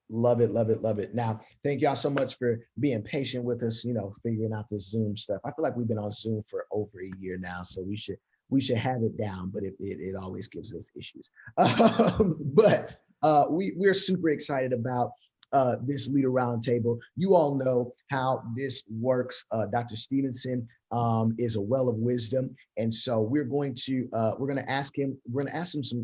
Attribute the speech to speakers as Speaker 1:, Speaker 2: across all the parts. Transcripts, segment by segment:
Speaker 1: Love it, love it, love it. Now, thank y'all so much for being patient with us, figuring out this Zoom stuff. I feel like we've been on Zoom for over a year now, so we should have it down, but it always gives us issues. But we're super excited about this leader roundtable. You all know how this works. Dr. Stevenson is a well of wisdom, and so we're going to ask him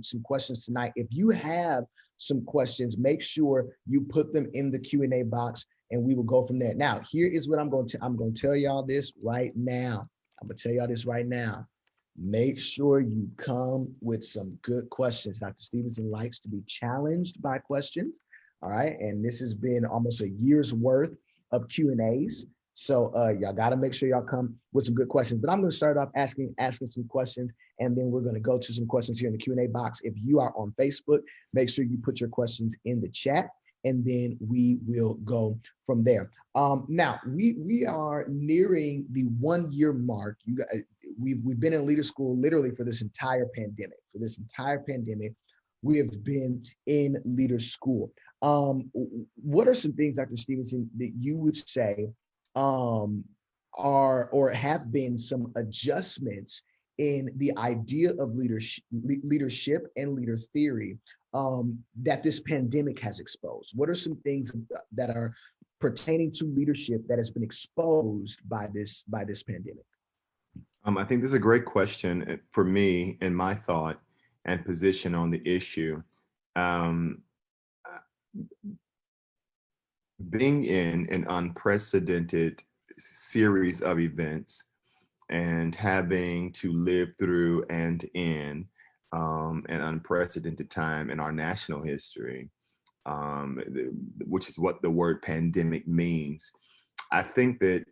Speaker 1: some questions tonight. If you have some questions, make sure you put them in the Q&A box, and we will go from there. Now, here is what I'm going to tell y'all this right now. Make sure you come with some good questions. Dr. Stevenson likes to be challenged by questions. All right. And this has been almost a year's worth of Q&As. So y'all got to make sure y'all come with some good questions. But I'm going to start off asking some questions, and then we're going to go to some questions here in the Q&A box. If you are on Facebook, make sure you put your questions in the chat, and then we will go from there. Now, we are nearing the 1 year mark. You guys, we've been in LeaderSchool literally for this entire pandemic. We have been in LeaderSchool. What are some things, Dr. Stevenson, that you would say are or have been some adjustments in the idea of leadership and leader theory that this pandemic has exposed? What are some things that are pertaining to leadership that has been exposed by this pandemic?
Speaker 2: I think this is a great question for me and my thought and position on the issue. Being in an unprecedented series of events and having to live through and in an unprecedented time in our national history, which is what the word pandemic means. I think that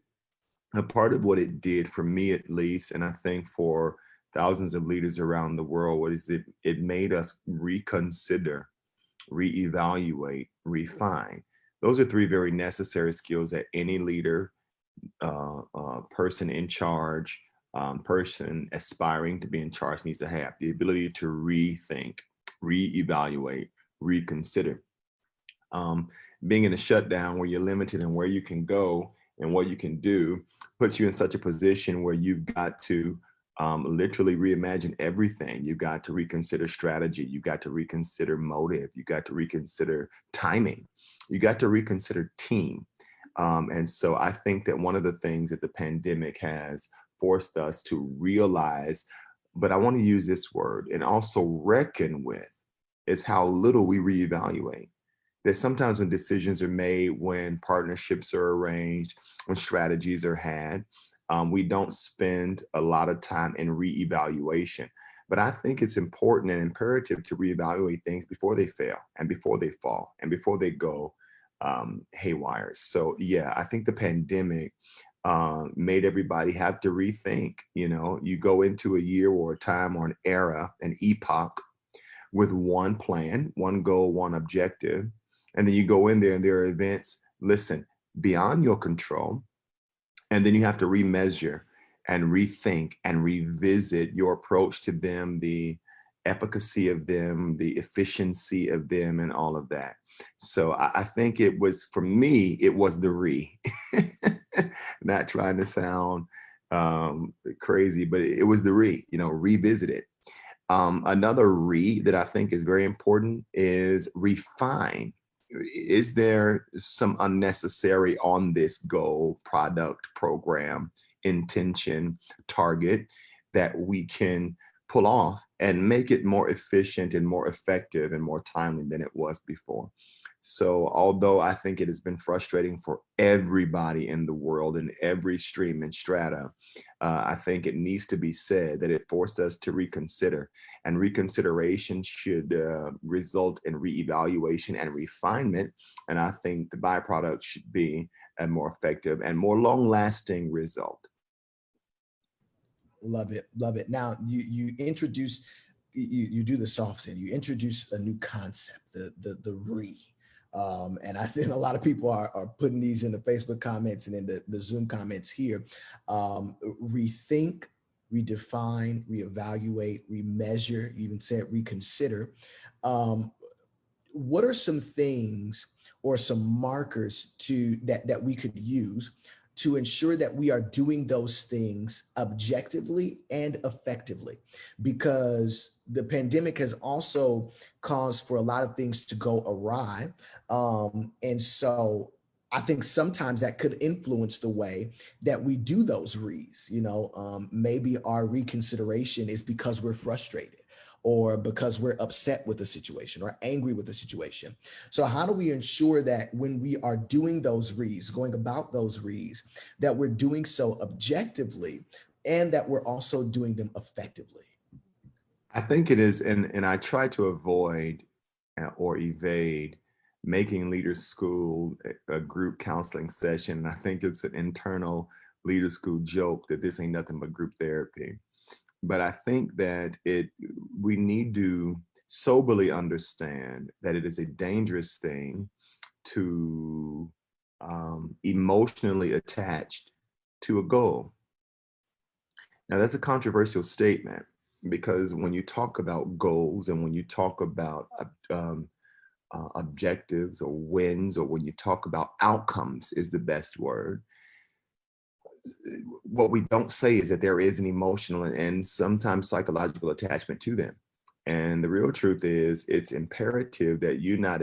Speaker 2: a part of what it did for me, at least, and I think for thousands of leaders around the world, was it made us reconsider, reevaluate, refine. Those are three very necessary skills that any leader, person in charge, person aspiring to be in charge needs to have: the ability to rethink, reevaluate, reconsider. Being in a shutdown where you're limited in where you can go and what you can do puts you in such a position where you've got to literally reimagine everything. You've got to reconsider strategy. You've got to reconsider motive. You've got to reconsider timing. You got to reconsider team. And so I think that one of the things that the pandemic has forced us to realize, but I want to use this word, and also reckon with, is how little we reevaluate. That sometimes when decisions are made, when partnerships are arranged, when strategies are had, we don't spend a lot of time in reevaluation. But I think it's important and imperative to reevaluate things before they fail, and before they fall, and before they go haywire. So yeah, I think the pandemic made everybody have to rethink. You go into a year or a time or an era, an epoch, with one plan, one goal, one objective. And then you go in there and there are events, listen, beyond your control. And then you have to remeasure and rethink and revisit your approach to them, the efficacy of them, the efficiency of them, and all of that. So I think it was, for me, it was the not trying to sound crazy, but it was the revisit it. Another that I think is very important is refine. Is there some unnecessary on this goal, product, program, intention, target that we can pull off and make it more efficient and more effective and more timely than it was before? So although I think it has been frustrating for everybody in the world in every stream and strata, I think it needs to be said that it forced us to reconsider, and reconsideration should result in reevaluation and refinement. And I think the byproduct should be a more effective and more long-lasting result.
Speaker 1: Love it, love it. Now you introduce, you do the soft end. You introduce a new concept, the re. And I think a lot of people are putting these in the Facebook comments and in the Zoom comments here. Rethink, redefine, reevaluate, remeasure, you even said reconsider. What are some things, or some markers that we could use to ensure that we are doing those things objectively and effectively, because the pandemic has also caused for a lot of things to go awry. And so I think sometimes that could influence the way that we do those reads. Maybe our reconsideration is because we're frustrated, or because we're upset with the situation or angry with the situation. So how do we ensure that when we are doing those reads, going about those reads, that we're doing so objectively and that we're also doing them effectively?
Speaker 2: I think it is, and I try to avoid or evade making Leader School a group counseling session. I think it's an internal Leader School joke that this ain't nothing but group therapy. But I think that we need to soberly understand that it is a dangerous thing to emotionally attached to a goal. Now, that's a controversial statement, because when you talk about goals and when you talk about objectives or wins, or when you talk about outcomes is the best word, what we don't say is that there is an emotional and sometimes psychological attachment to them. And the real truth is, it's imperative that you not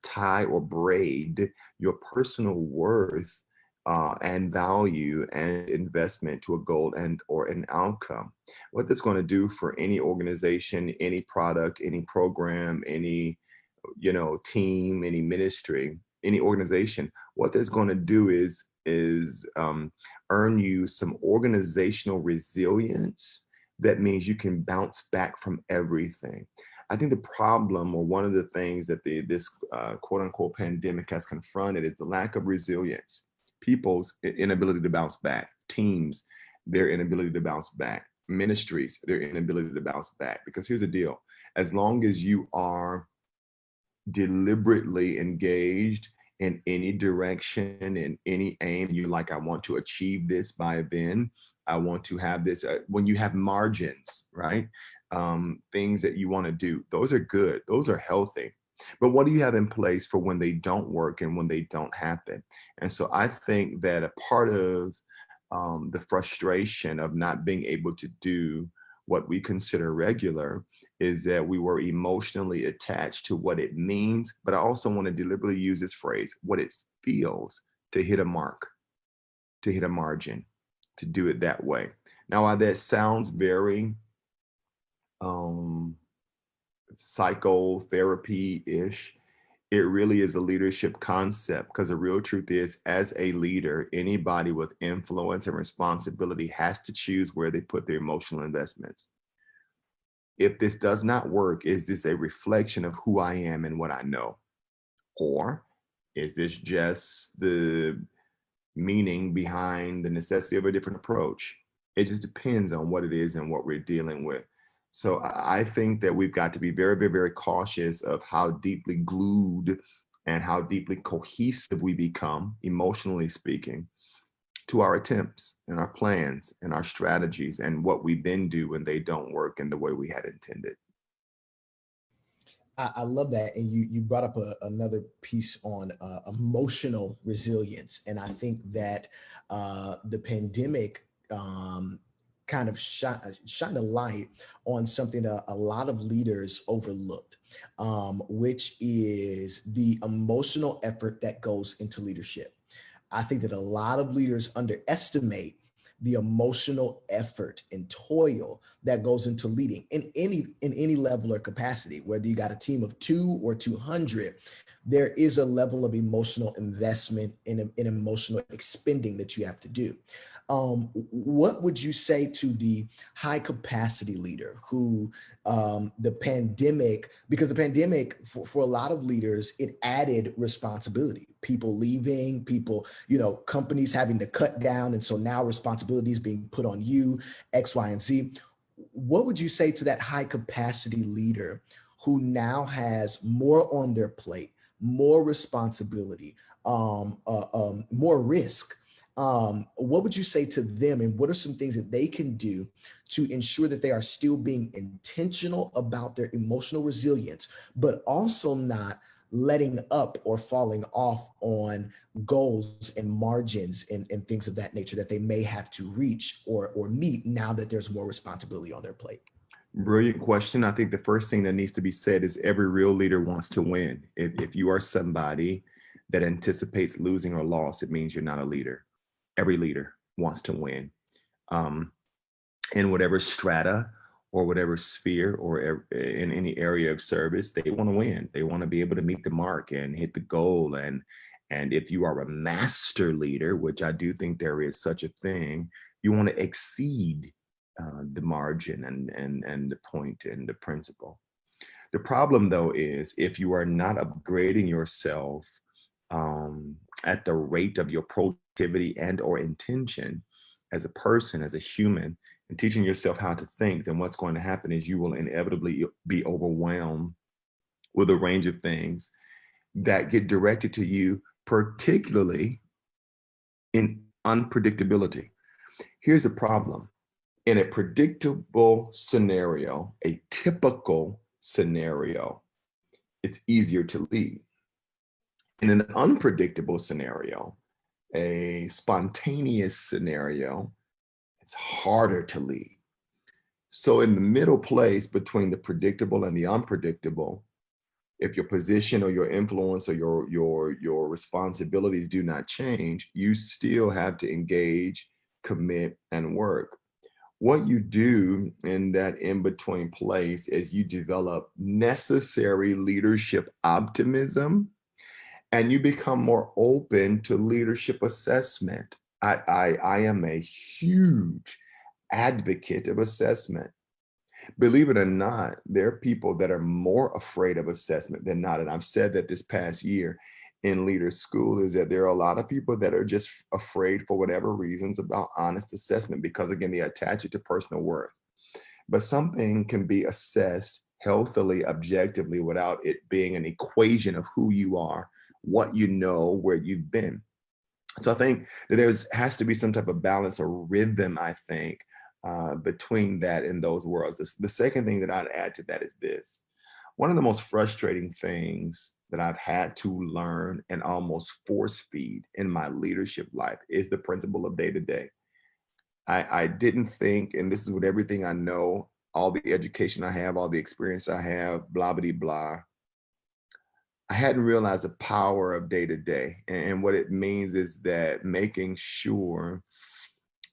Speaker 2: tie or braid your personal worth and value and investment to a goal and or an outcome. What that's going to do for any organization, any product, any program, any team, any ministry, any organization, what that's going to do is earn you some organizational resilience. That means you can bounce back from everything. I think the problem, or one of the things that this quote unquote pandemic has confronted, is the lack of resilience. People's inability to bounce back, teams, their inability to bounce back, ministries, their inability to bounce back. Because here's the deal: as long as you are deliberately engaged in any direction, in any aim, you like, I want to achieve this by then, I want to have this, when you have margins, right? Things that you want to do, those are good, those are healthy. But what do you have in place for when they don't work and when they don't happen? And so I think that a part of the frustration of not being able to do what we consider regular is that we were emotionally attached to what it means. But I also want to deliberately use this phrase, what it feels to hit a mark, to hit a margin, to do it that way. Now, while that sounds very psychotherapy-ish, it really is a leadership concept, because the real truth is, as a leader, anybody with influence and responsibility has to choose where they put their emotional investments. If this does not work, is this a reflection of who I am and what I know? Or is this just the meaning behind the necessity of a different approach? It just depends on what it is and what we're dealing with. So I think that we've got to be very, very, very cautious of how deeply glued and how deeply cohesive we become, emotionally speaking, to our attempts and our plans and our strategies, and what we then do when they don't work in the way we had intended.
Speaker 1: I love that, and you brought up another piece on emotional resilience, and I think that the pandemic kind of shine a light on something that a lot of leaders overlooked, which is the emotional effort that goes into leadership. I think that a lot of leaders underestimate the emotional effort and toil that goes into leading in any level or capacity. Whether you got a team of 2 or 200, there is a level of emotional investment in emotional expending that you have to do. What would you say to the high capacity leader who the pandemic, because the pandemic for a lot of leaders, it added responsibility, people leaving, people, companies having to cut down. And so now responsibility is being put on you, X, Y, and Z. What would you say to that high capacity leader who now has more on their plate, more responsibility, more risk? What would you say to them, and what are some things that they can do to ensure that they are still being intentional about their emotional resilience, but also not letting up or falling off on goals and margins and things of that nature that they may have to reach or meet now that there's more responsibility on their plate?
Speaker 2: Brilliant question. I think the first thing that needs to be said is every real leader wants to win. If you are somebody that anticipates losing or loss, it means you're not a leader. Every leader wants to win. Um, in whatever strata or whatever sphere or in any area of service, they want to win. They want to be able to meet the mark and hit the goal. And if you are a master leader, which I do think there is such a thing, you want to exceed the margin and the point and the principle. The problem, though, is if you are not upgrading yourself at the rate of your productivity and or intention as a person, as a human, and teaching yourself how to think, then what's going to happen is you will inevitably be overwhelmed with a range of things that get directed to you, particularly in unpredictability. Here's a problem. In a predictable scenario, a typical scenario, it's easier to lead. In an unpredictable scenario, a spontaneous scenario, it's harder to lead. So in the middle place between the predictable and the unpredictable, if your position or your influence or your responsibilities do not change, you still have to engage, commit, and work. What you do in that in-between place is you develop necessary leadership optimism and you become more open to leadership assessment. I am a huge advocate of assessment. Believe it or not, there are people that are more afraid of assessment than not. And I've said that this past year in LeaderSchool is that there are a lot of people that are just afraid for whatever reasons about honest assessment because, again, they attach it to personal worth. But something can be assessed healthily, objectively, without it being an equation of who you are, what you know, where you've been. So I think that has to be some type of balance or rhythm, I think, between that and those worlds. The second thing that I'd add to that is this. One of the most frustrating things that I've had to learn and almost force feed in my leadership life is the principle of day to day. I didn't think, and this is with everything I know, all the education I have, all the experience I have, blah, blah, blah. I hadn't realized the power of day to day. And what it means is that making sure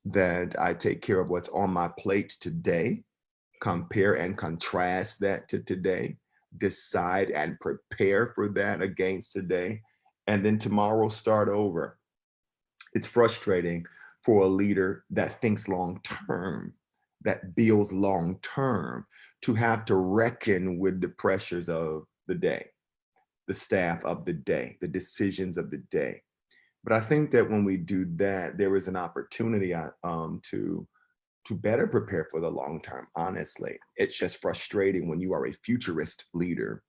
Speaker 2: that I take care of what's on my plate today, compare and contrast that to today, decide and prepare for that against today, and then tomorrow start over. It's frustrating for a leader that thinks long term, that builds long term, to have to reckon with the pressures of the day, the staff of the day, the decisions of the day. But I think that when we do that, there is an opportunity to better prepare for the long term. Honestly, it's just frustrating when you are a futurist leader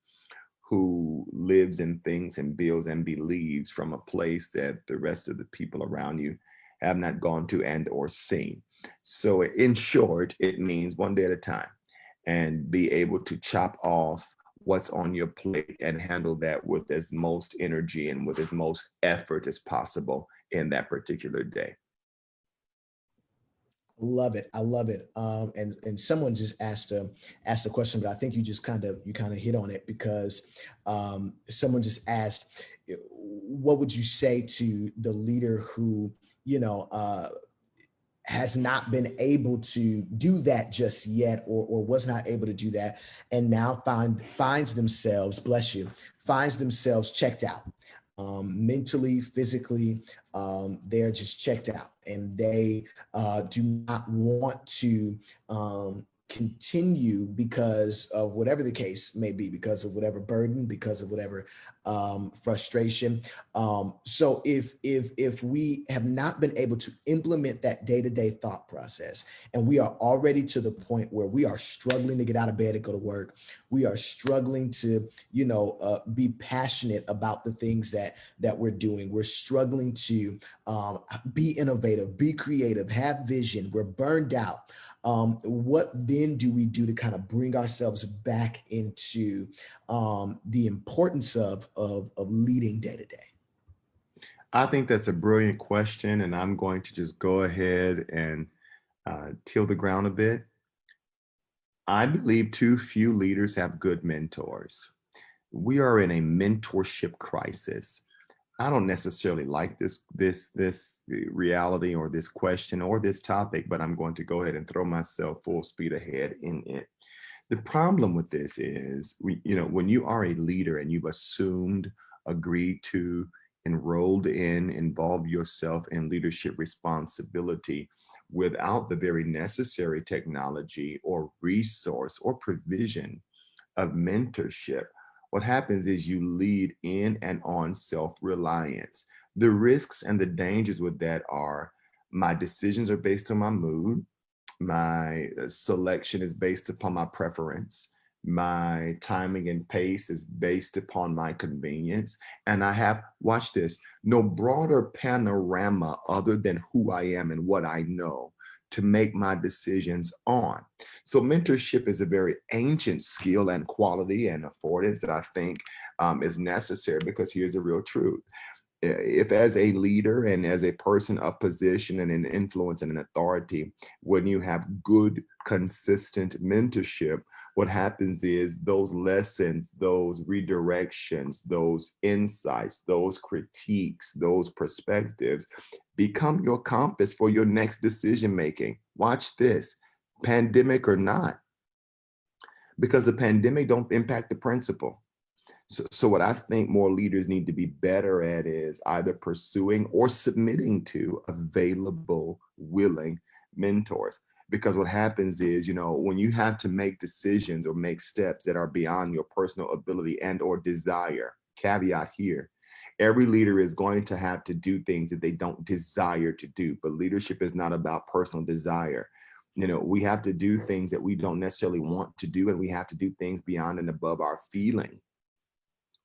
Speaker 2: who lives and thinks and builds and believes from a place that the rest of the people around you have not gone to and or seen. So in short, it means one day at a time and be able to chop off what's on your plate and handle that with as most energy and with as most effort as possible in that particular day.
Speaker 1: Love it. I love it. And someone just asked a question, but I think you kind of hit on it because someone just asked, what would you say to the leader who has not been able to do that just yet, or was not able to do that, and now finds themselves, bless you, finds themselves checked out, mentally, physically, they're just checked out, and they do not want to continue because of whatever the case may be, because of whatever burden, because of whatever frustration. So if we have not been able to implement that day-to-day thought process, and we are already to the point where we are struggling to get out of bed and go to work, we are struggling to be passionate about the things that we're doing, we're struggling to be innovative, be creative, have vision, we're burned out. What then do we do to kind of bring ourselves back into the importance of leading day to day?
Speaker 2: I think that's a brilliant question, and I'm going to just go ahead and till the ground a bit. I believe too few leaders have good mentors. We are in a mentorship crisis. I don't necessarily like this reality or this question or this topic, but I'm going to go ahead and throw myself full speed ahead in it. The problem with this is, when you are a leader and you've assumed, agreed to, enrolled in, involve yourself in leadership responsibility without the very necessary technology or resource or provision of mentorship, what happens is you lead in and on self-reliance. The risks and the dangers with that are my decisions are based on my mood. My selection is based upon my preference. My timing and pace is based upon my convenience. And I have, watch this, no broader panorama other than who I am and what I know to make my decisions on. So mentorship is a very ancient skill and quality and affordance that I think is necessary, because here's the real truth. If as a leader and as a person of position and an influence and an authority, when you have good, consistent mentorship, what happens is those lessons, those redirections, those insights, those critiques, those perspectives become your compass for your next decision making. Watch this, pandemic or not, because the pandemic don't impact the principle. So what I think more leaders need to be better at is either pursuing or submitting to available, willing mentors. Because what happens is, when you have to make decisions or make steps that are beyond your personal ability and or desire, caveat here, every leader is going to have to do things that they don't desire to do. But leadership is not about personal desire. We have to do things that we don't necessarily want to do, and we have to do things beyond and above our feeling.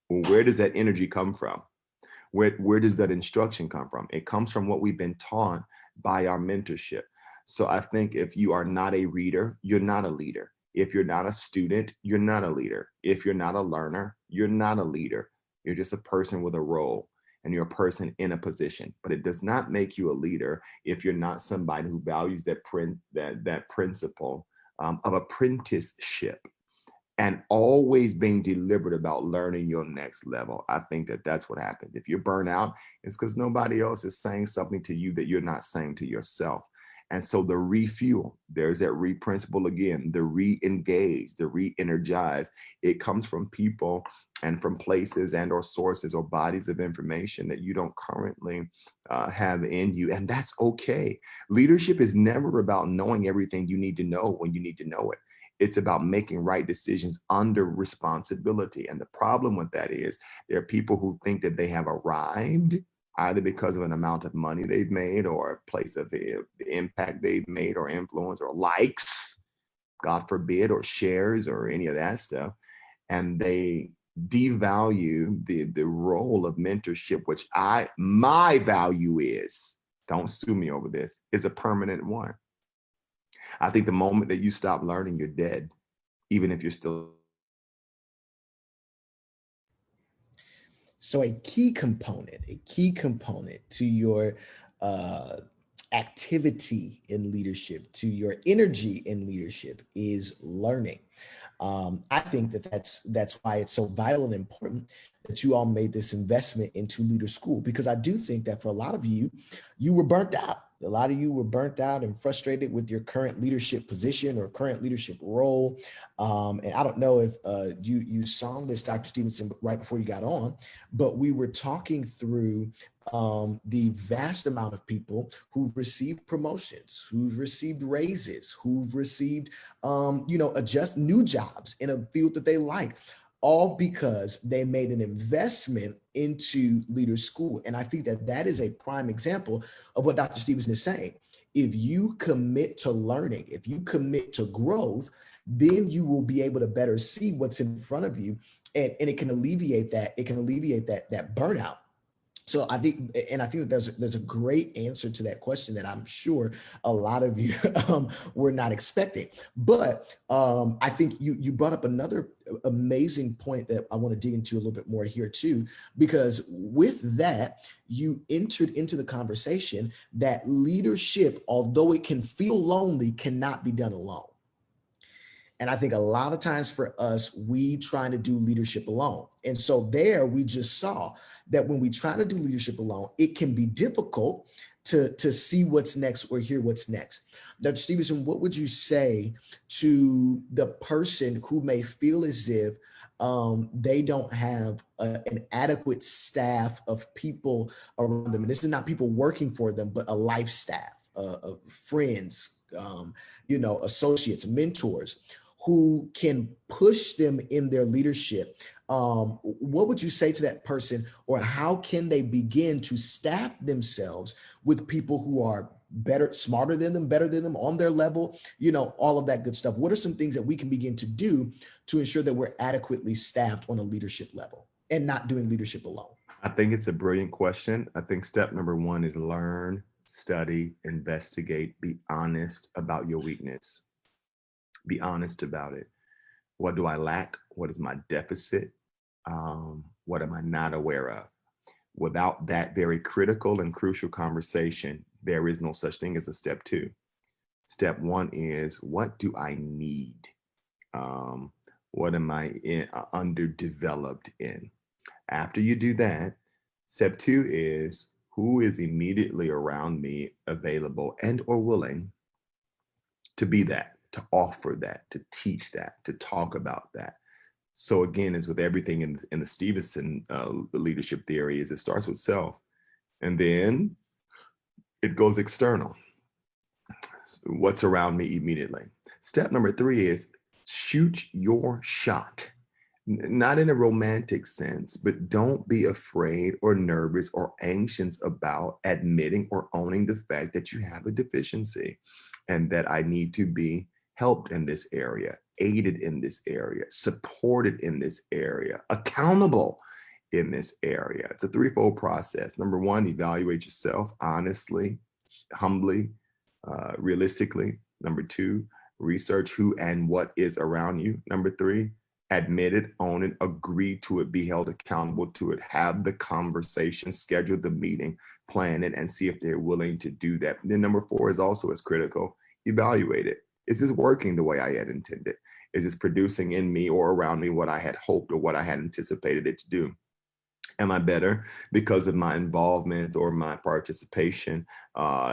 Speaker 2: Where does that energy come from? Where does that instruction come from? It comes from what we've been taught by our mentorship. So I think if you are not a reader, you're not a leader. If you're not a student, you're not a leader. If you're not a learner, you're not a leader. You're just a person with a role, and you're a person in a position. But it does not make you a leader if you're not somebody who values that principle of apprenticeship, and always being deliberate about learning your next level. I think that that's what happens. If you're burnt out, it's because nobody else is saying something to you that you're not saying to yourself. And so the refuel, there's that principle again, the re-engage, the re-energize. It comes from people and from places and or sources or bodies of information that you don't currently have in you. And that's okay. Leadership is never about knowing everything you need to know when you need to know it. It's about making right decisions under responsibility. And the problem with that is there are people who think that they have arrived, either because of an amount of money they've made or a place of the impact they've made or influence or likes, God forbid, or shares or any of that stuff. And they devalue the role of mentorship, which my value is, don't sue me over this, is a permanent one. I think the moment that you stop learning, you're dead, even if you're still.
Speaker 1: So a key component to your activity in leadership, to your energy in leadership, is learning. I think that's why it's so vital and important that you all made this investment into LeaderSchool, because I do think that for a lot of you, you were burnt out. A lot of you were burnt out and frustrated with your current leadership position or current leadership role. And I don't know if you saw this, Dr. Stevenson, right before you got on, but we were talking through the vast amount of people who've received promotions, who've received raises, who've received, adjust new jobs in a field that they like, all because they made an investment into LeaderSchool. And I think that that is a prime example of what Dr. Stevenson is saying. If you commit to learning, if you commit to growth, then you will be able to better see what's in front of you. And it can alleviate that, that burnout. So I think that there's a great answer to that question that I'm sure a lot of you were not expecting. But I think you brought up another amazing point that I want to dig into a little bit more here too, because with that you entered into the conversation that leadership, although it can feel lonely, cannot be done alone. And I think a lot of times for us, we try to do leadership alone. And so there we just saw that when we try to do leadership alone, it can be difficult to see what's next or hear what's next. Dr. Stevenson, what would you say to the person who may feel as if they don't have an adequate staff of people around them? And this is not people working for them, but a life staff of friends, associates, mentors who can push them in their leadership. What would you say to that person, or how can they begin to staff themselves with people who are better, smarter than them, better than them, on their level, all of that good stuff? What are some things that we can begin to do to ensure that we're adequately staffed on a leadership level and not doing leadership alone?
Speaker 2: I think it's a brilliant question. I think step number one is learn, study, investigate, be honest about your weakness. Be honest about it. What do I lack? What is my deficit? What am I not aware of? Without that very critical and crucial conversation, there is no such thing as a step two. Step one is, what do I need? What am I underdeveloped in? After you do that, step two is, who is immediately around me available and or willing to be that, to offer that, to teach that, to talk about that. So again, as with everything in the Stevenson leadership theory, is it starts with self, and then it goes external. What's around me immediately. Step number three is shoot your shot. Not in a romantic sense, but don't be afraid or nervous or anxious about admitting or owning the fact that you have a deficiency and that I need to be helped in this area, aided in this area, supported in this area, accountable in this area. It's a threefold process. Number one, evaluate yourself honestly, humbly, realistically. Number two, research who and what is around you. Number three, admit it, own it, agree to it, be held accountable to it, have the conversation, schedule the meeting, plan it, and see if they're willing to do that. And then number four is also as critical, evaluate it. Is this working the way I had intended? Is this producing in me or around me what I had hoped or what I had anticipated it to do? Am I better because of my involvement or my participation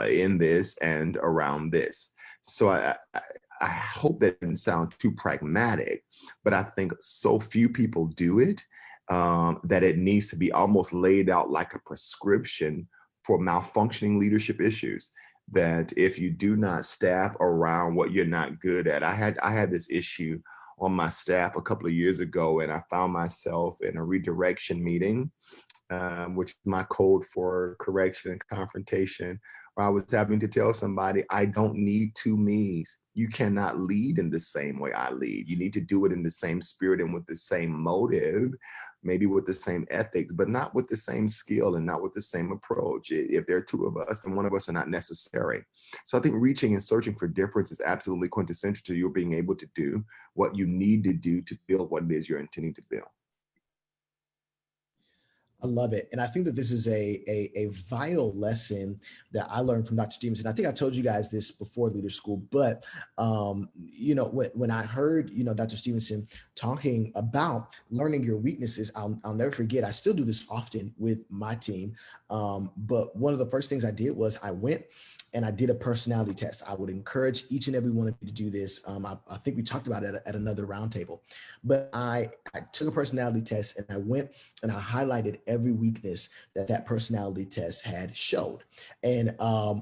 Speaker 2: in this and around this? So I hope that didn't sound too pragmatic, but I think so few people do it that it needs to be almost laid out like a prescription for malfunctioning leadership issues. That if you do not staff around what you're not good at, I had this issue on my staff a couple of years ago, and I found myself in a redirection meeting, which is my code for correction and confrontation, where I was having to tell somebody, I don't need two me's. You cannot lead in the same way I lead. You need to do it in the same spirit and with the same motive, maybe with the same ethics, but not with the same skill and not with the same approach. If there are two of us, then one of us are not necessary. So I think reaching and searching for difference is absolutely quintessential to you being able to do what you need to do to build what it is you're intending to build.
Speaker 1: I love it. And I think that this is a vital lesson that I learned from Dr. Stevenson. I think I told you guys this before LeaderSchool, but when I heard, Dr. Stevenson talking about learning your weaknesses, I'll never forget. I still do this often with my team. But one of the first things I did was I went and I did a personality test. I would encourage each and every one of you to do this. I think we talked about it at another roundtable, but I took a personality test and I went and I highlighted every weakness that personality test had showed. And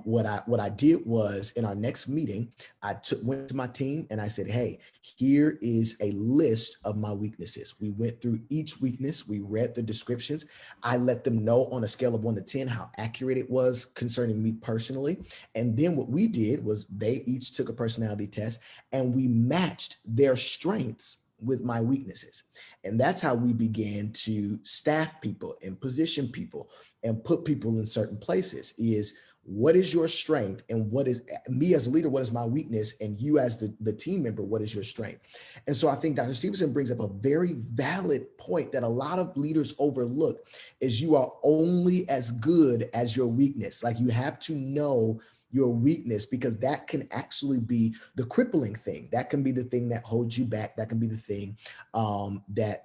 Speaker 1: what I did was, in our next meeting, I went to my team and I said, hey, here is a list of my weaknesses. We went through each weakness. We read the descriptions. I let them know on a scale of 1 to 10 how accurate it was concerning me personally. And then what we did was they each took a personality test and we matched their strengths with my weaknesses. And that's how we began to staff people and position people and put people in certain places is what is your strength and what is me as a leader, what is my weakness, and you as the team member, what is your strength? And so I think Dr. Stevenson brings up a very valid point that a lot of leaders overlook is you are only as good as your weakness. Like you have to know your weakness because that can actually be the crippling thing. That can be the thing that holds you back. That can be the thing that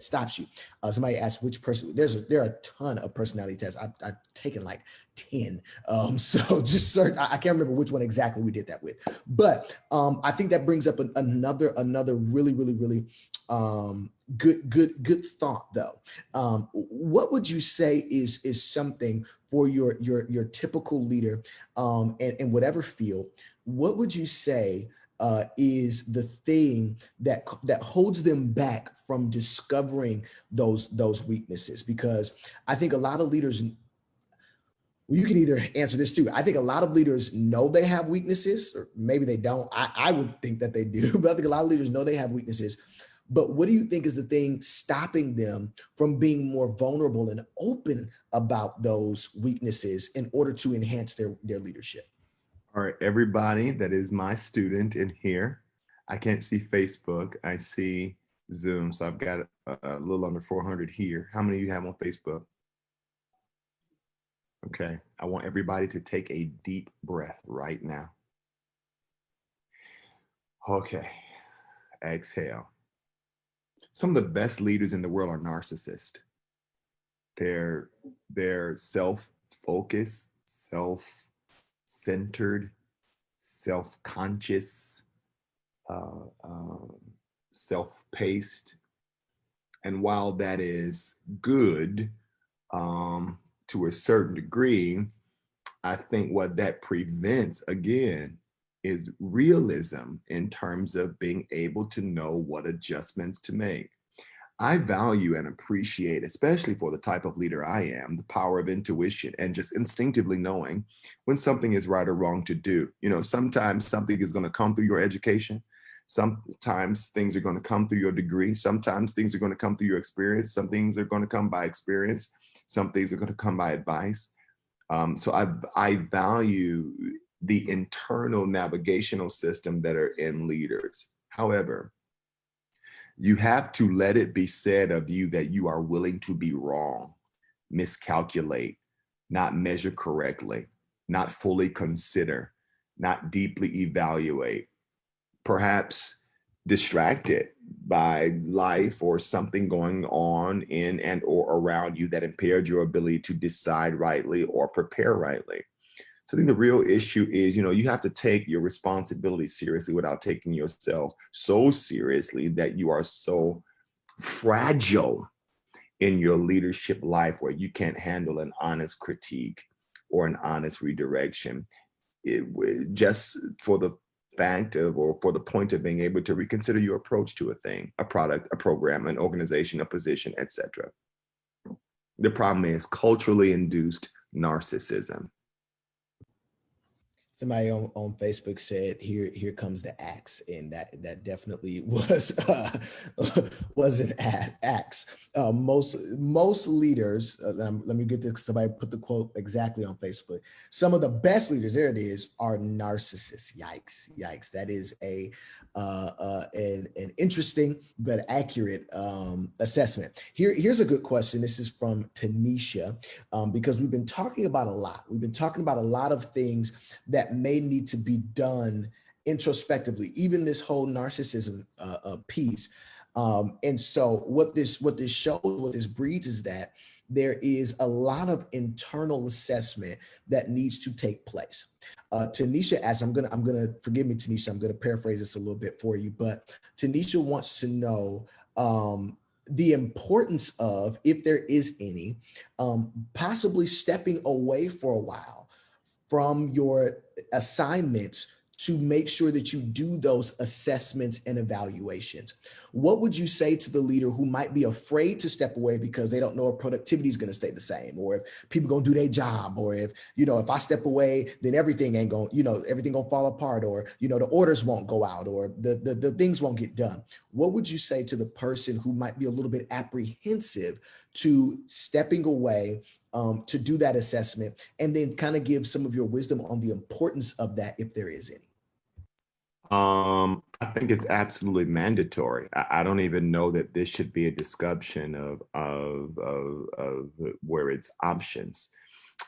Speaker 1: stops you. Somebody asked which person. There are a ton of personality tests. I've taken like 10. So just search. I can't remember which one exactly we did that with, but I think that brings up another really good thought though. What would you say is something for your typical leader in whatever field? What would you say is the thing that holds them back from discovering those weaknesses? Because I think a lot of leaders, well, you can either answer this too. I think a lot of leaders know they have weaknesses, or maybe they don't. I would think that they do, but I think a lot of leaders know they have weaknesses. But what do you think is the thing stopping them from being more vulnerable and open about those weaknesses in order to enhance their leadership?
Speaker 2: All right, everybody that is my student in here, I can't see Facebook. I see Zoom. So I've got a little under 400 here. How many of you have on Facebook? Okay, I want everybody to take a deep breath right now. Okay, exhale. Some of the best leaders in the world are narcissists. They're self-focused, self-centered, self-conscious, self-paced. And while that is good to a certain degree, I think what that prevents, again, is realism in terms of being able to know what adjustments to make. I value and appreciate, especially for the type of leader I am, the power of intuition and just instinctively knowing when something is right or wrong to do. You know, sometimes something is going to come through your education. Sometimes things are going to come through your degree. Sometimes things are going to come through your experience. Some things are going to come by experience. Some things are going to come by advice. So I value the internal navigational system that are in leaders. However, you have to let it be said of you that you are willing to be wrong, miscalculate, not measure correctly, not fully consider, not deeply evaluate, perhaps distracted by life or something going on in and or around you that impaired your ability to decide rightly or prepare rightly. So I think the real issue is, you have to take your responsibility seriously without taking yourself so seriously that you are so fragile in your leadership life where you can't handle an honest critique or an honest redirection. Just for the fact of, or for the point of being able to reconsider your approach to a thing, a product, a program, an organization, a position, etc. The problem is culturally induced narcissism.
Speaker 1: Somebody on Facebook said, "Here comes the axe," and that definitely was was an axe. Most leaders. Let me get this. Somebody put the quote exactly on Facebook. Some of the best leaders, there it is, are narcissists. Yikes! That is an interesting but accurate assessment. Here's a good question. This is from Tanisha, because we've been talking about a lot. We've been talking about a lot of things that may need to be done introspectively, even this whole narcissism piece. And so what this shows, what this breeds, is that there is a lot of internal assessment that needs to take place. Tanisha asks, I'm gonna forgive me, Tanisha, I'm gonna paraphrase this a little bit for you, but Tanisha wants to know the importance of, if there is any, possibly stepping away for a while from your assignments to make sure that you do those assessments and evaluations? What would you say to the leader who might be afraid to step away because they don't know if productivity is going to stay the same, or if people going to do their job, or if, if I step away, then everything ain't going, everything going to fall apart, or, the orders won't go out, or the things won't get done? What would you say to the person who might be a little bit apprehensive to stepping away, to do that assessment, and then kind of give some of your wisdom on the importance of that, if there is any?
Speaker 2: I think it's absolutely mandatory. I don't even know that this should be a discussion of where it's options.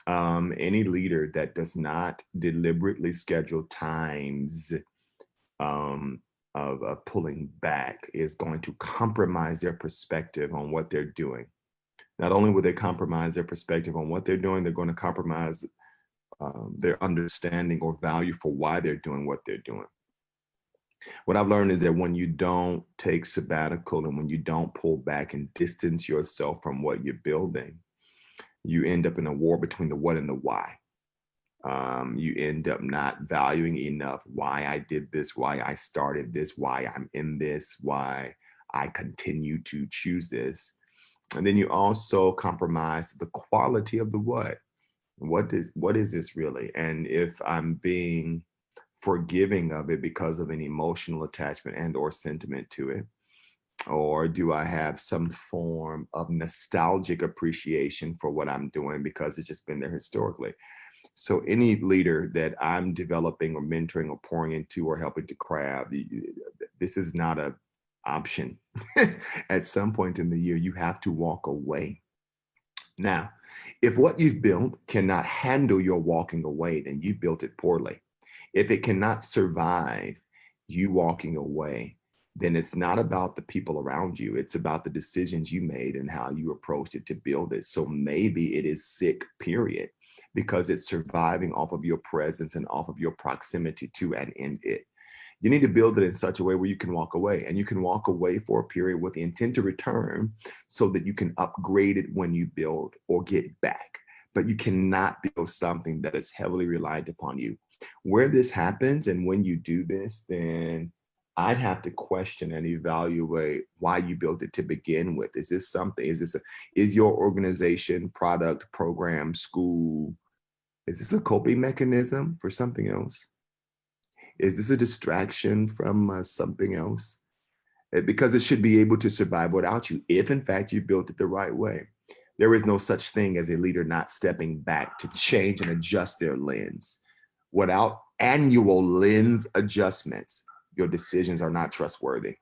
Speaker 2: Any leader that does not deliberately schedule times of pulling back is going to compromise their perspective on what they're doing. Not only will they compromise their perspective on what they're doing, they're going to compromise their understanding or value for why they're doing what they're doing. What I've learned is that when you don't take sabbatical and when you don't pull back and distance yourself from what you're building, you end up in a war between the what and the why. You end up not valuing enough why I did this, why I started this, why I'm in this, why I continue to choose this. And then you also compromise the quality of the what. What is this really? And if I'm being forgiving of it because of an emotional attachment and or sentiment to it, or do I have some form of nostalgic appreciation for what I'm doing because it's just been there historically? So any leader that I'm developing or mentoring or pouring into or helping to craft, this is not an option. At some point in the year, you have to walk away. Now, if what you've built cannot handle your walking away, then you built it poorly. If it cannot survive you walking away, then it's not about the people around you. It's about the decisions you made and how you approached it to build it. So maybe it is sick, period, because it's surviving off of your presence and off of your proximity to and in it. You need to build it in such a way where you can walk away, and you can walk away for a period with the intent to return so that you can upgrade it when you build or get back. But you cannot build something that is heavily reliant upon you. Where this happens and when you do this, then I'd have to question and evaluate why you built it to begin with. Is this something, is your organization, product, program, school, is this a coping mechanism for something else? Is this a distraction from something else? Because it should be able to survive without you, if in fact you built it the right way. There is no such thing as a leader not stepping back to change and adjust their lens. Without annual lens adjustments, your decisions are not trustworthy.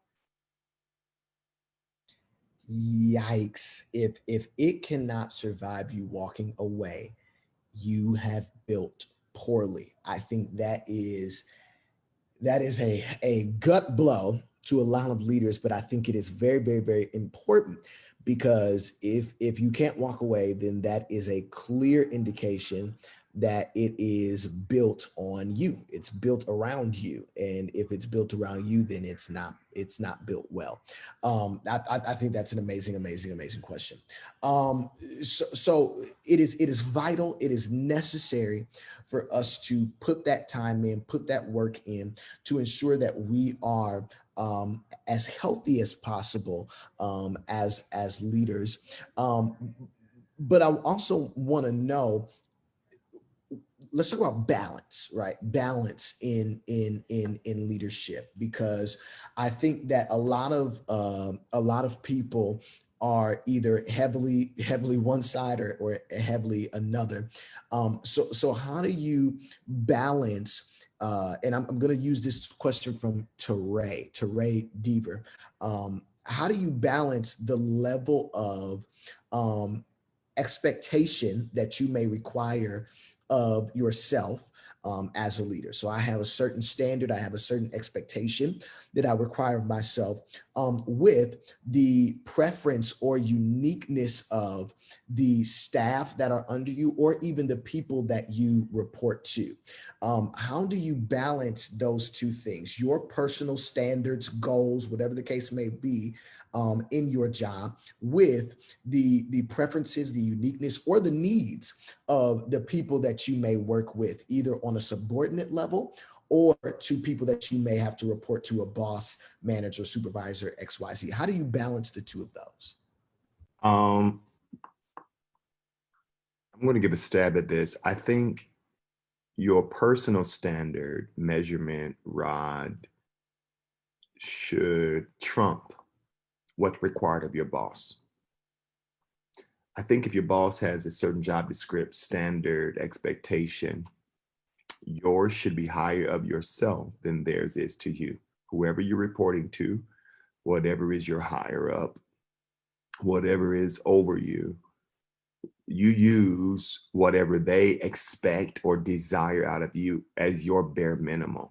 Speaker 1: Yikes. If it cannot survive you walking away, you have built poorly. I think that is a gut blow to a lot of leaders, but I think it is very, very, very important, because if you can't walk away, then that is a clear indication that it is built on you. It's built around you. And if it's built around you, then it's not built well. I think that's an amazing, amazing, amazing question. So it is vital, it is necessary for us to put that time in, put that work in, to ensure that we are as healthy as possible as leaders. But I also want to know, let's talk about balance, right? Balance in leadership, because I think that a lot of people are either heavily one side or heavily another. So how do you balance? And I'm going to use this question from Teray Deaver. How do you balance the level of expectation that you may require of yourself as a leader? So I have a certain standard, I have a certain expectation that I require of myself, with the preference or uniqueness of the staff that are under you, or even the people that you report to. How do you balance those two things, your personal standards, goals, whatever the case may be, in your job, with the preferences, the uniqueness, or the needs of the people that you may work with, either on a subordinate level or to people that you may have to report to, a boss, manager, supervisor, XYZ? How do you balance the two of those?
Speaker 2: Um, I'm going to give a stab at this. I think your personal standard measurement rod should trump what's required of your boss. I think if your boss has a certain job description, standard, expectation, yours should be higher of yourself than theirs is to you. Whoever you're reporting to, whatever is your higher up, whatever is over you, you use whatever they expect or desire out of you as your bare minimum.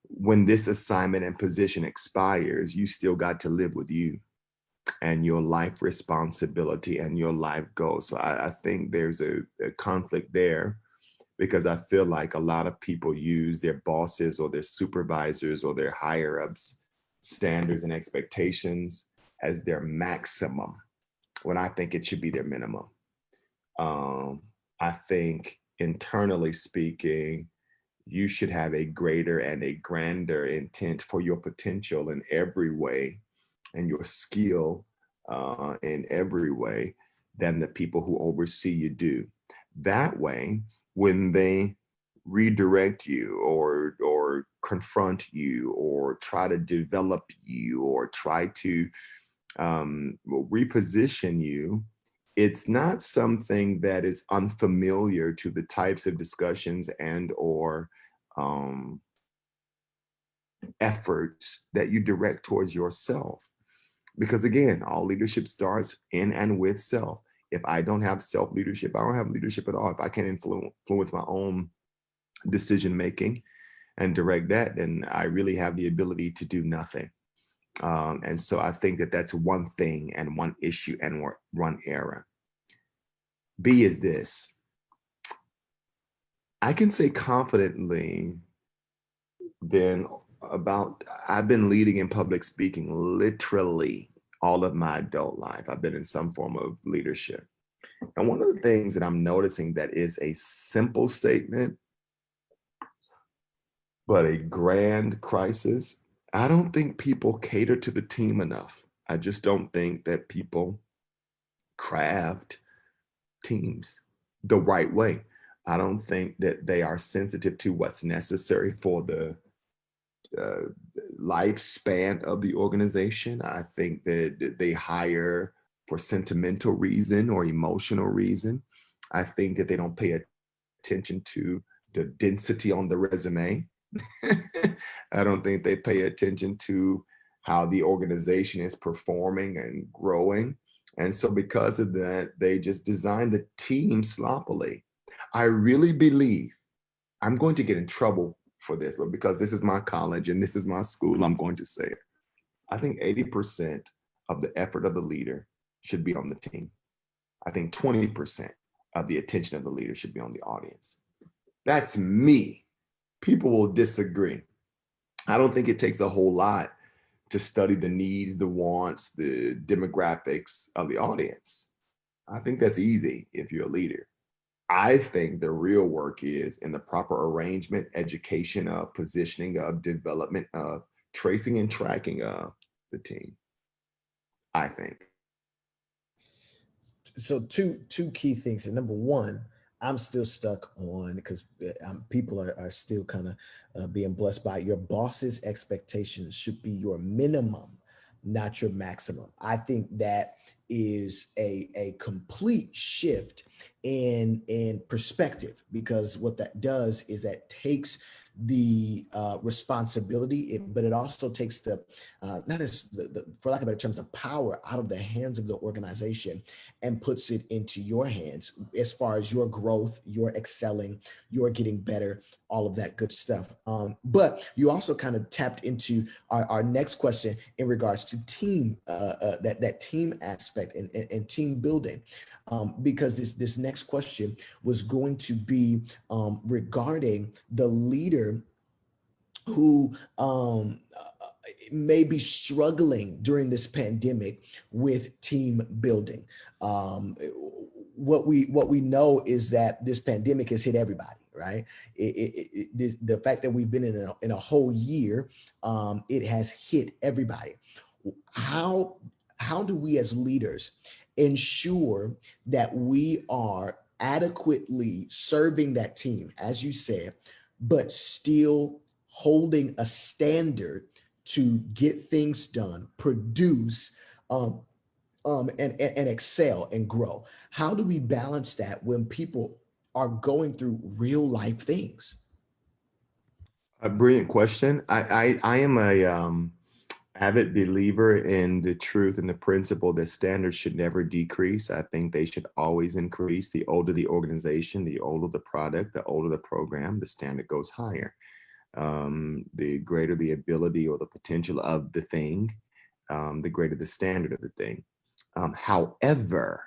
Speaker 2: When this assignment and position expires, you still got to live with you and your life responsibility and your life goals. So I think there's a conflict there, because I feel like a lot of people use their bosses or their supervisors or their higher ups standards and expectations as their maximum, when I think it should be their minimum. I think internally speaking, you should have a greater and a grander intent for your potential in every way and your skill in every way than the people who oversee you do. That way, when they redirect you or confront you or try to develop you or try to reposition you, it's not something that is unfamiliar to the types of discussions and or um, efforts that you direct towards yourself. Because again, all leadership starts in and with self. If I don't have self leadership, I don't have leadership at all. If I can't influence my own decision making and direct that, then I really have the ability to do nothing. And so I think that that's one thing and one issue and one error. B is this: I can say confidently then about, I've been leading in public speaking literally all of my adult life. I've been in some form of leadership. And one of the things that I'm noticing that is a simple statement, but a grand crisis, I don't think people cater to the team enough. I just don't think that people craft teams the right way. I don't think that they are sensitive to what's necessary for the uh, lifespan of the organization. I think that they hire for sentimental reason or emotional reason. I think that they don't pay attention to the density on the resume. I don't think they pay attention to how the organization is performing and growing. And so, because of that, they just design the team sloppily. I really believe, I'm going to get in trouble for this, but because this is my college and this is my school, I'm going to say it. I think 80% of the effort of the leader should be on the team. I think 20% of the attention of the leader should be on the audience. That's me. People will disagree. I don't think it takes a whole lot to study the needs, the wants, the demographics of the audience. I think that's easy if you're a leader. I think the real work is in the proper arrangement, education of, positioning of, development of, tracing and tracking of the team, I think.
Speaker 1: So two key things. And number one, I'm still stuck on, because people are still kind of being blessed by it. Your boss's expectations should be your minimum, not your maximum. I think that is a complete shift in perspective, because what that does is that takes the responsibility, but it also takes the not as for lack of better terms, the power out of the hands of the organization and puts it into your hands as far as your growth, your excelling, your getting better, all of that good stuff. But you also kind of tapped into our next question in regards to team, that team aspect and team building, because this next question was going to be regarding the leader who may be struggling during this pandemic with team building. Um, what we know is that this pandemic has hit everybody, right? The fact that we've been in a whole year, it has hit everybody. How how do we as leaders ensure that we are adequately serving that team, as you said, but still holding a standard to get things done, produce, um, and excel and grow? How do we balance that when people are going through real life things?
Speaker 2: A brilliant question. I am a avid believer in the truth and the principle that standards should never decrease. I think they should always increase. The older the organization, the older the product, the older the program, the standard goes higher. The greater the ability or the potential of the thing, the greater the standard of the thing. However,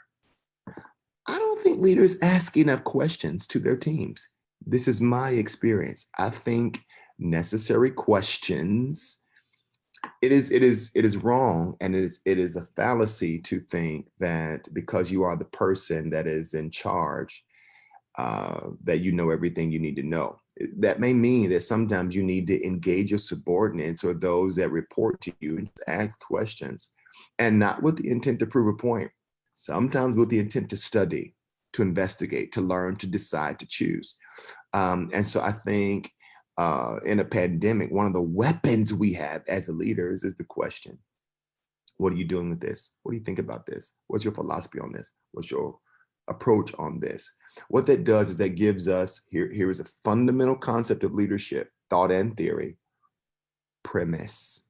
Speaker 2: I don't think leaders ask enough questions to their teams. This is my experience. I think necessary questions. It is wrong, and it is a fallacy to think that because you are the person that is in charge, that you know everything you need to know. That may mean that sometimes you need to engage your subordinates or those that report to you and just ask questions, and not with the intent to prove a point. Sometimes with the intent to study, to investigate, to learn, to decide, to choose. And so I think in a pandemic, one of the weapons we have as leaders is the question: what are you doing with this? What do you think about this? What's your philosophy on this? What's your approach on this? What that does is that gives us, here is a fundamental concept of leadership, thought and theory: premise.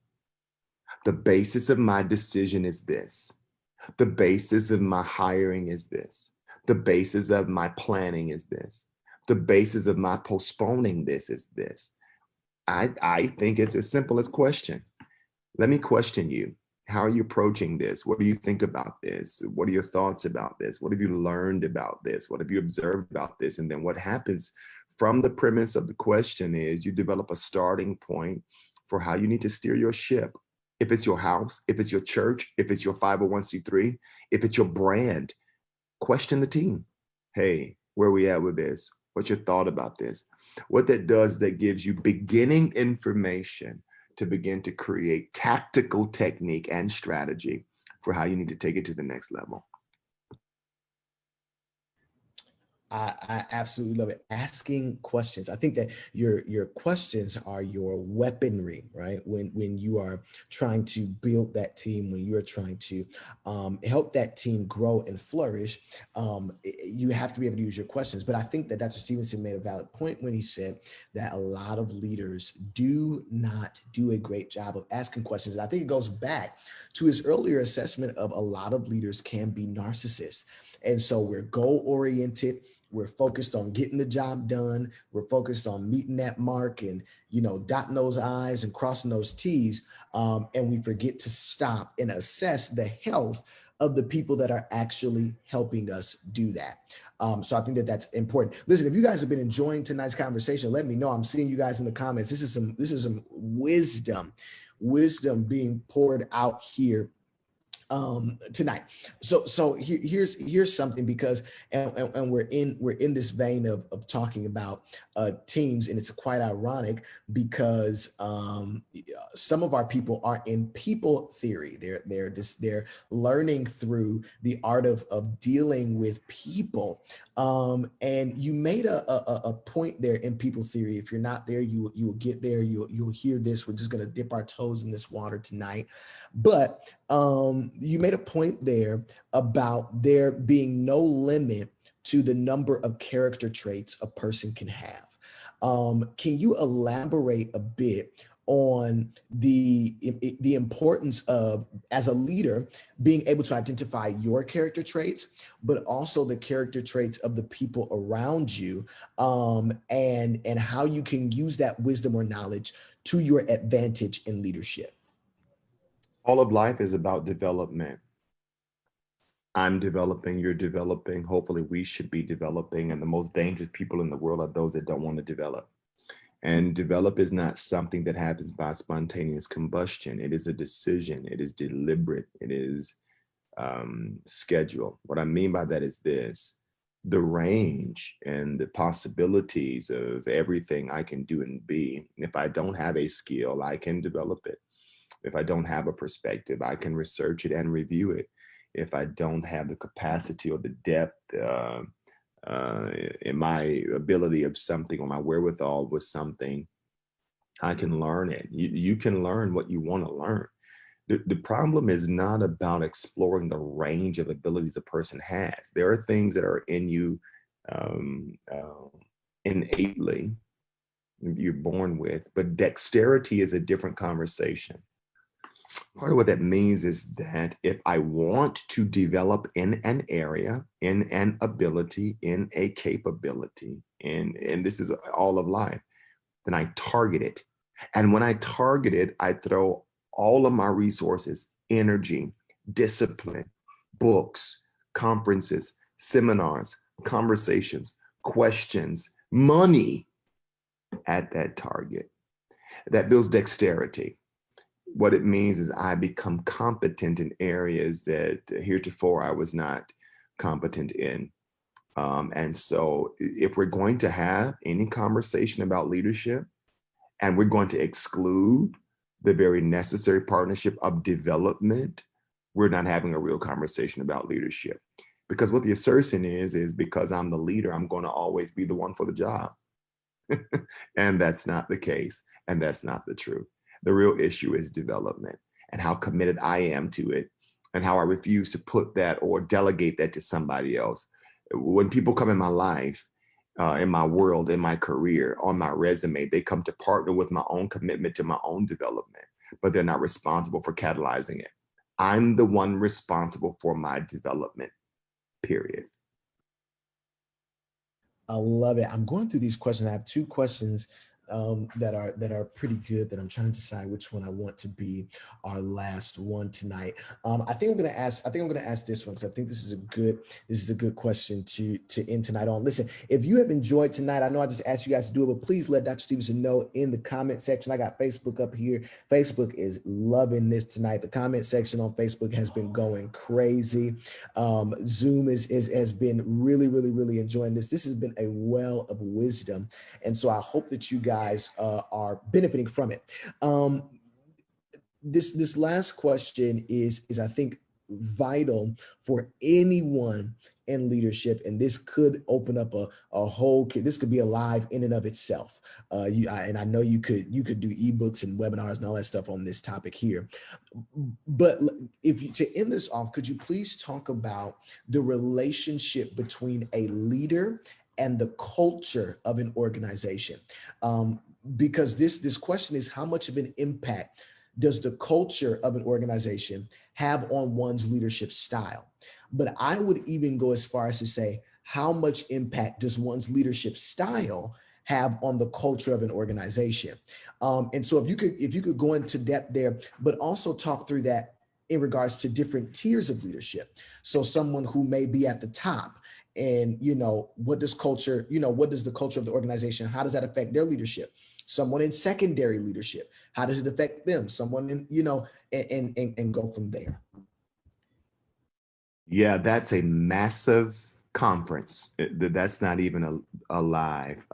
Speaker 2: The basis of my decision is this. The basis of my hiring is this. The basis of my planning is this. The basis of my postponing this is this. I think it's as simple as question. Let me question you. How are you approaching this? What do you think about this? What are your thoughts about this? What have you learned about this? What have you observed about this? And then what happens from the premise of the question is you develop a starting point for how you need to steer your ship. If it's your house, if it's your church, if it's your 501c3, if it's your brand, question the team. Hey, where are we at with this? What's your thought about this? What that does, that gives you beginning information to begin to create tactical technique and strategy for how you need to take it to the next level.
Speaker 1: I absolutely love it. Asking questions. I think that your questions are your weaponry, right? When you are trying to build that team, when you are trying to help that team grow and flourish, you have to be able to use your questions. But I think that Dr. Stevenson made a valid point when he said that a lot of leaders do not do a great job of asking questions. And I think it goes back to his earlier assessment of a lot of leaders can be narcissists. And so we're goal oriented. We're focused on getting the job done. We're focused on meeting that mark and, dotting those I's and crossing those T's. And we forget to stop and assess the health of the people that are actually helping us do that. So I think that that's important. Listen, if you guys have been enjoying tonight's conversation, let me know. I'm seeing you guys in the comments. This is some wisdom being poured out here tonight. So here's something, because and we're in this vein of talking about teams, and it's quite ironic because some of our people are in people theory. They're learning through the art of dealing with people. And you made a point there in people theory. If you're not there, you will get there. You'll hear this. We're just going to dip our toes in this water tonight. But you made a point there about there being no limit to the number of character traits a person can have. Can you elaborate a bit on the importance of, as a leader, being able to identify your character traits, but also the character traits of the people around you, and how you can use that wisdom or knowledge to your advantage in leadership?
Speaker 2: All of life is about development. I'm developing, you're developing, hopefully we should be developing. And the most dangerous people in the world are those that don't want to develop. And develop is not something that happens by spontaneous combustion. It is a decision. It is deliberate. It is schedule. What I mean by that is this: the range and the possibilities of everything I can do and be. If I don't have a skill, I can develop it. If I don't have a perspective, I can research it and review it. If I don't have the capacity or the depth in my ability of something or my wherewithal with something, I can learn it. You can learn what you want to learn. The problem is not about exploring the range of abilities a person has. There are things that are in you um, innately, you're born with, but dexterity is a different conversation. Part of what that means is that if I want to develop in an area, in an ability, in a capability, and this is all of life, then I target it. And when I target it, I throw all of my resources, energy, discipline, books, conferences, seminars, conversations, questions, money at that target. That builds dexterity. What it means is I become competent in areas that heretofore I was not competent in. And so if we're going to have any conversation about leadership, and we're going to exclude the very necessary partnership of development, we're not having a real conversation about leadership. Because what the assertion is because I'm the leader, I'm going to always be the one for the job. And that's not the case. And that's not the truth. The real issue is development and how committed I am to it and how I refuse to put that or delegate that to somebody else. When people come in my life, in my world, in my career, on my resume, they come to partner with my own commitment to my own development, but they're not responsible for catalyzing it. I'm the one responsible for my development, period.
Speaker 1: I love it. I'm going through these questions. I have two questions that are pretty good that I'm trying to decide which one I want to be our last one tonight. I think I'm going to ask. I think I'm going to ask this one because I think this is a good question to end tonight on. Listen, if you have enjoyed tonight, I know I just asked you guys to do it, but please let Dr. Stevenson know in the comment section. I got Facebook up here. Facebook is loving this tonight. The comment section on Facebook has been going crazy. Zoom has been really enjoying this. This has been a well of wisdom, and so I hope that you guys are benefiting from it. This last question is I think vital for anyone in leadership, and this could open up a whole. This could be alive in and of itself. And I know you could do ebooks and webinars and all that stuff on this topic here. But if you, to end this off, could you please talk about the relationship between a leader and the culture of an organization? Because this question is, how much of an impact does the culture of an organization have on one's leadership style? But I would even go as far as to say, how much impact does one's leadership style have on the culture of an organization? And so if you could go into depth there, but also talk through that in regards to different tiers of leadership. So someone who may be at the top, and what does the culture of the organization, how does that affect their leadership? Someone in secondary leadership, how does it affect them? Someone in, and go from there.
Speaker 2: Yeah, that's a massive conference. That's not even a live.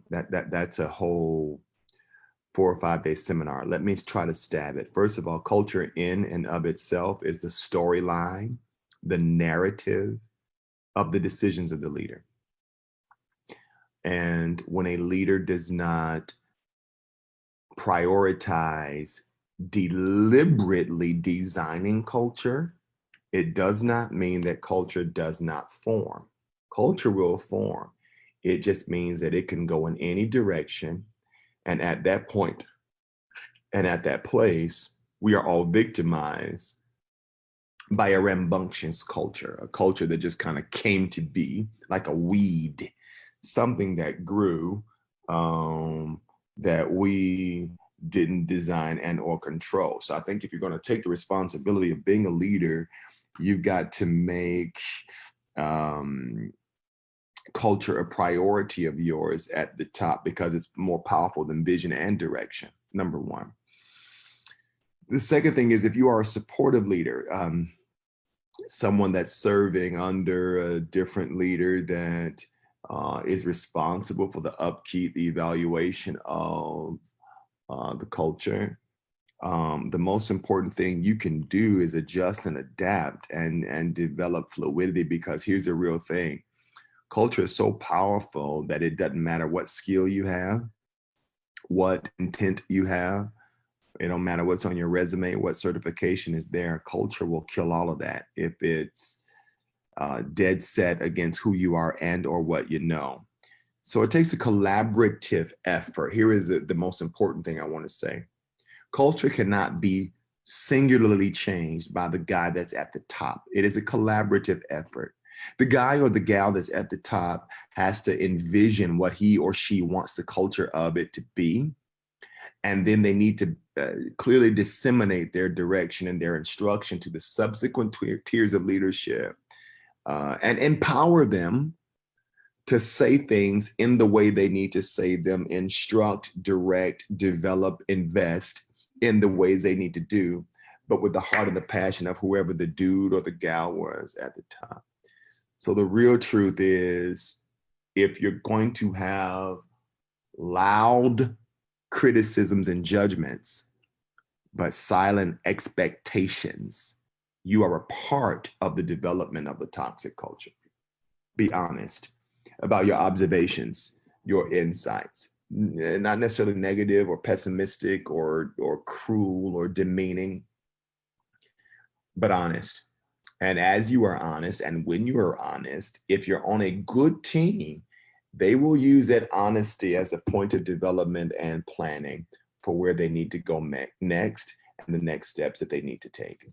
Speaker 2: That's a whole 4 or 5 day seminar. Let me try to stab it. First of all, culture in and of itself is the storyline, the narrative of the decisions of the leader. And when a leader does not prioritize deliberately designing culture, it does not mean that culture does not form. Culture will form. It just means that it can go in any direction. And at that point and at that place, we are all victimized by a rambunctious culture, a culture that just kind of came to be like a weed, something that grew that we didn't design and or control. So I think if you're going to take the responsibility of being a leader, you've got to make culture a priority of yours at the top, because it's more powerful than vision and direction, number one. The second thing is, if you are a supportive leader, someone that's serving under a different leader that is responsible for the upkeep, the evaluation of the culture. The most important thing you can do is adjust and adapt and develop fluidity, because here's a real thing. Culture is so powerful that it doesn't matter what skill you have, what intent you have. It don't matter what's on your resume, what certification is there. Culture will kill all of that if it's dead set against who you are and or what you know. So it takes a collaborative effort. Here is the most important thing I want to say. Culture cannot be singularly changed by the guy that's at the top. It is a collaborative effort. The guy or the gal that's at the top has to envision what he or she wants the culture of it to be. And then they need to clearly disseminate their direction and their instruction to the subsequent tiers of leadership, and empower them to say things in the way they need to say them, instruct, direct, develop, invest in the ways they need to do, but with the heart and the passion of whoever the dude or the gal was at the top. So the real truth is, if you're going to have loud criticisms and judgments, but silent expectations, you are a part of the development of the toxic culture. Be honest about your observations, your insights, not necessarily negative or pessimistic or cruel or demeaning, but honest. And as you are honest, and when you are honest, if you're on a good team, they will use that honesty as a point of development and planning for where they need to go next and the next steps that they need to take.